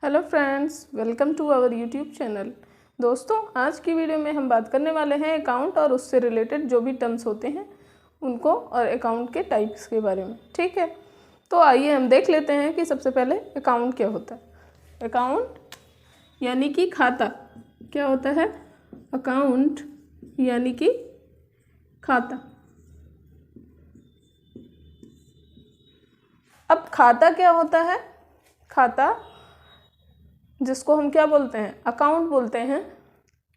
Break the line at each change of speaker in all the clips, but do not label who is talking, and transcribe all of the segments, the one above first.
Hello friends, welcome to our YouTube channel. दोस्तों, आज की वीडियो में हम बात करने वाले हैं अकाउंट और उससे रिलेटेड जो भी टर्म्स होते हैं उनको और अकाउंट के टाइप्स के बारे में। ठीक है, तो आइए हम देख लेते हैं कि सबसे पहले अकाउंट क्या होता है। अकाउंट यानी कि खाता क्या होता है। अकाउंट यानी कि खाता। अब खाता क्या होता है। खाता जिसको हम क्या बोलते हैं, अकाउंट बोलते हैं।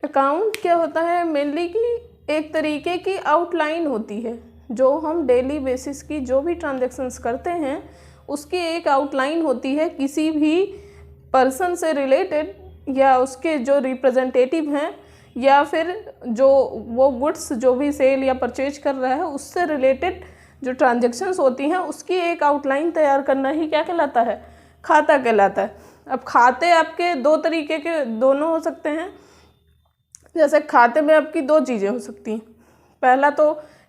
अकाउंट क्या होता है, मेनली कि एक तरीके की आउटलाइन होती है जो हम डेली बेसिस की जो भी ट्रांजैक्शंस करते हैं उसकी एक आउटलाइन होती है। किसी भी पर्सन से रिलेटेड या उसके जो रिप्रेजेंटेटिव हैं या फिर जो वो गुड्स जो भी सेल या परचेज कर रहा है उससे रिलेटेड जो ट्रांजैक्शंस होती हैं उसकी एक आउटलाइन तैयार करना ही क्या कहलाता है, खाता कहलाता है। अब खाते आपके दो तरीके के दोनों हो सकते हैं। जैसे खाते में आपकी दो चीज़ें हो सकती हैं। पहला तो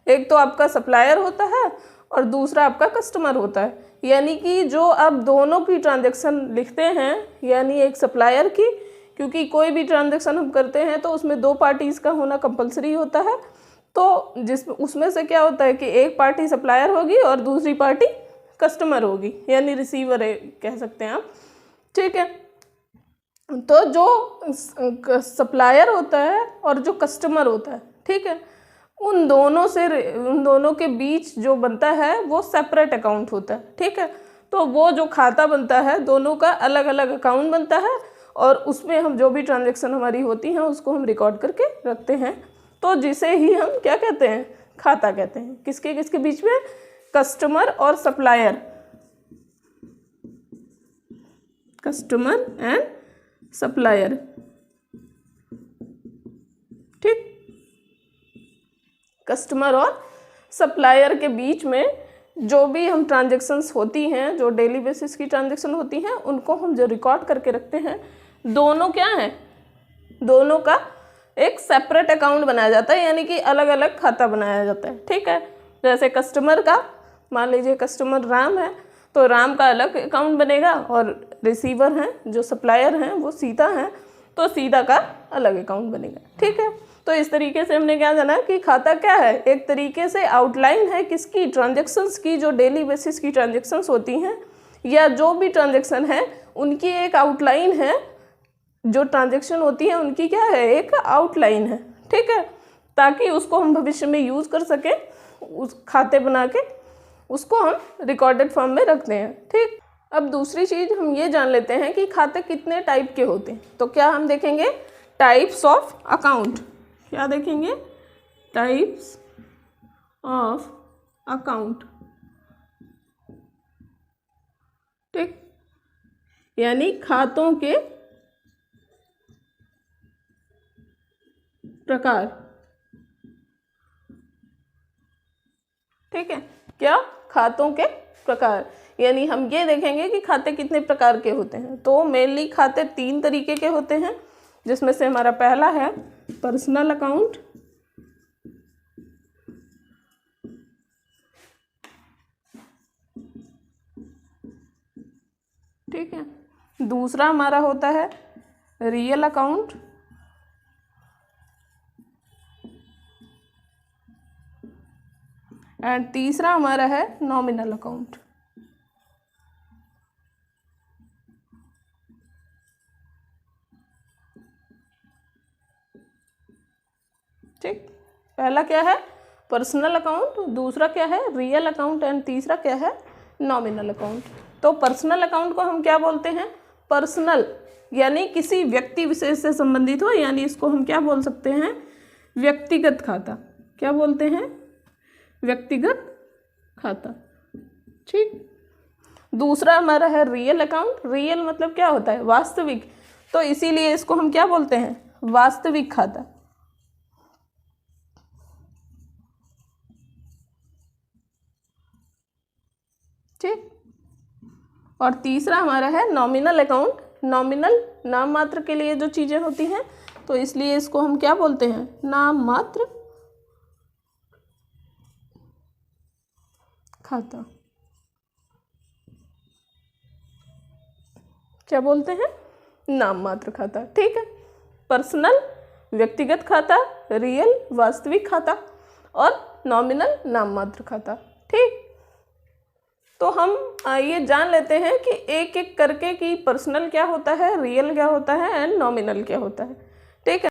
एक तो आपका सप्लायर होता है और दूसरा आपका कस्टमर होता है। यानी कि जो आप दोनों की ट्रांजैक्शन लिखते हैं, यानी एक सप्लायर की, क्योंकि कोई भी ट्रांजैक्शन हम करते हैं तो उसमें दो पार्टीज़ का होना कंपलसरी होता है। तो जिस उसमें से क्या होता है कि एक पार्टी सप्लायर होगी और दूसरी पार्टी कस्टमर होगी, यानी रिसीवर है कह सकते हैं आप। ठीक है, तो जो सप्लायर होता है और जो कस्टमर होता है, ठीक है, उन दोनों के बीच जो बनता है वो सेपरेट अकाउंट होता है। ठीक है, तो वो जो खाता बनता है दोनों का अलग अलग अकाउंट बनता है और उसमें हम जो भी ट्रांजैक्शन हमारी होती हैं उसको हम रिकॉर्ड करके रखते हैं। तो जिसे ही हम क्या कहते हैं, खाता कहते हैं। किसके किसके बीच में, कस्टमर और सप्लायर, कस्टमर एंड सप्लायर। ठीक, कस्टमर और सप्लायर के बीच में जो भी हम ट्रांजैक्शंस होती हैं, जो डेली बेसिस की ट्रांजैक्शन होती हैं, उनको हम जो रिकॉर्ड करके रखते हैं, दोनों क्या हैं, दोनों का एक सेपरेट अकाउंट बनाया जाता है, यानी कि अलग अलग खाता बनाया जाता है। ठीक है, जैसे कस्टमर का, मान लीजिए कस्टमर राम है तो राम का अलग अकाउंट बनेगा और रिसीवर हैं जो सप्लायर हैं वो सीता हैं तो सीता का अलग अकाउंट बनेगा। ठीक है, तो इस तरीके से हमने क्या जाना कि खाता क्या है, एक तरीके से आउटलाइन है किसकी, ट्रांजैक्शंस की, जो डेली बेसिस की ट्रांजैक्शंस होती हैं या जो भी ट्रांजैक्शन है उनकी एक आउटलाइन है। जो ट्रांजैक्शन होती है उनकी क्या है, एक आउटलाइन है। ठीक है, ताकि उसको हम भविष्य में यूज़ कर सकें, उस खाते बना के उसको हम रिकॉर्डेड फॉर्म में रखते हैं। ठीक, अब दूसरी चीज़ हम ये जान लेते हैं कि खाते कितने टाइप के होते हैं। तो क्या हम देखेंगे, टाइप्स ऑफ अकाउंट। क्या देखेंगे, टाइप्स ऑफ अकाउंट। ठीक, यानी खातों के प्रकार। ठीक है, क्या, खातों के प्रकार, यानी हम ये देखेंगे कि खाते कितने प्रकार के होते हैं। तो मेनली खाते तीन तरीके के होते हैं, जिसमें से हमारा पहला है पर्सनल अकाउंट, ठीक है, दूसरा हमारा होता है रियल अकाउंट, एंड तीसरा हमारा है नॉमिनल अकाउंट। ठीक, पहला क्या है, पर्सनल अकाउंट, दूसरा क्या है, रियल अकाउंट, एंड तीसरा क्या है, नॉमिनल अकाउंट। तो पर्सनल अकाउंट को हम क्या बोलते हैं, पर्सनल यानी किसी व्यक्ति विशेष से संबंधित हो, यानी इसको हम क्या बोल सकते हैं, व्यक्तिगत खाता। क्या बोलते हैं, व्यक्तिगत खाता। ठीक, दूसरा हमारा है रियल अकाउंट। रियल मतलब क्या होता है, वास्तविक, तो इसीलिए इसको हम क्या बोलते हैं, वास्तविक खाता। ठीक, और तीसरा हमारा है नॉमिनल अकाउंट। नॉमिनल नाम मात्र के लिए जो चीज़ें होती हैं, तो इसलिए इसको हम क्या बोलते हैं, नाम मात्र खाता। क्या बोलते हैं, नाम मात्र खाता। ठीक है, पर्सनल व्यक्तिगत खाता, रियल वास्तविक खाता और नॉमिनल नाम मात्र खाता। ठीक, तो हम ये जान लेते हैं कि एक एक करके कि पर्सनल क्या होता है, रियल क्या होता है एंड नॉमिनल क्या होता है। ठीक है।